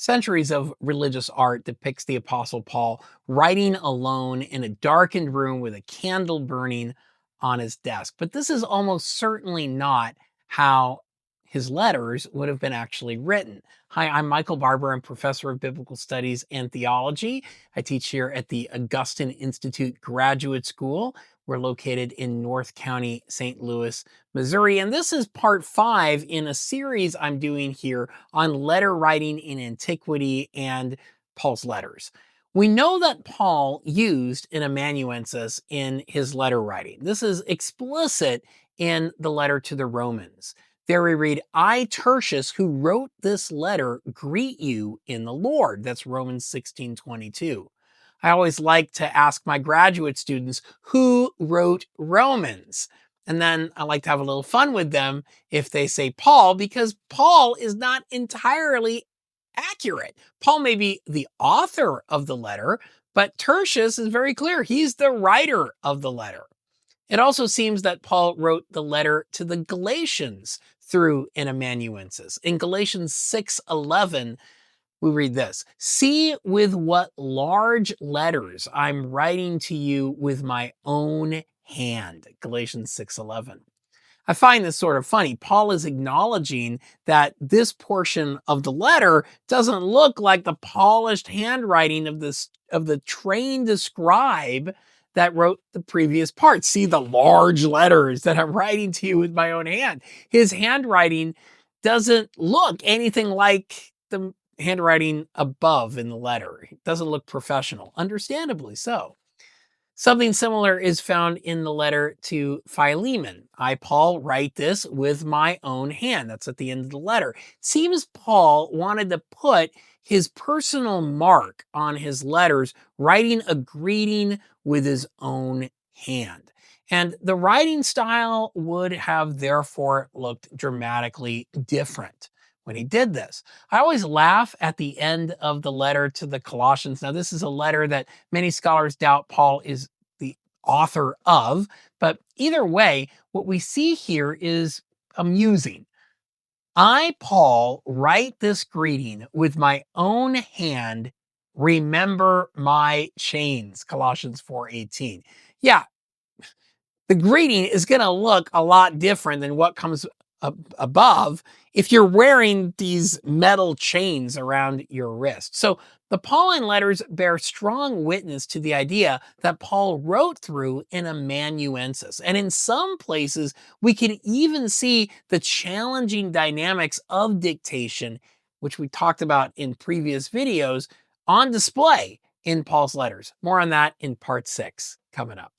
Centuries of religious art depicts the Apostle Paul writing alone in a darkened room with a candle burning on his desk. But this is almost certainly not how his letters would have been actually written. Hi, I'm Michael Barber. I'm professor of biblical studies and theology. I teach here at the Augustine Institute Graduate School. We're located in North County, St. Louis, Missouri. And this is part 5 in a series I'm doing here on letter writing in antiquity and Paul's letters. We know that Paul used an amanuensis in his letter writing. This is explicit in the letter to the Romans. There we read, I, Tertius, who wrote this letter, greet you in the Lord. That's Romans 16:22. I always like to ask my graduate students who wrote Romans. And then I like to have a little fun with them if they say Paul, because Paul is not entirely accurate. Paul may be the author of the letter, but Tertius is very clear. He's the writer of the letter. It also seems that Paul wrote the letter to the Galatians through an amanuensis. In Galatians 6:11, we read this, see with what large letters I'm writing to you with my own hand. Galatians 6:11. I find this sort of funny. Paul is acknowledging that this portion of the letter doesn't look like the polished handwriting of the trained scribe that wrote the previous part. See the large letters that I'm writing to you with my own hand. His handwriting doesn't look anything like the handwriting above in the letter. It doesn't look professional, understandably so. Something similar is found in the letter to Philemon. I, Paul, write this with my own hand. That's at the end of the letter. It seems Paul wanted to put his personal mark on his letters, writing a greeting with his own hand. And the writing style would have therefore looked dramatically different when he did this. I always laugh at the end of the letter to the Colossians. Now, this is a letter that many scholars doubt Paul is the author of, but either way, what we see here is amusing. I, Paul, write this greeting with my own hand. Remember my chains, Colossians 4:18. Yeah, the greeting is going to look a lot different than what comes above if you're wearing these metal chains around your wrist. So the Pauline letters bear strong witness to the idea that Paul wrote through an amanuensis. And in some places, we can even see the challenging dynamics of dictation, which we talked about in previous videos, on display in Paul's letters. More on that in part 6 coming up.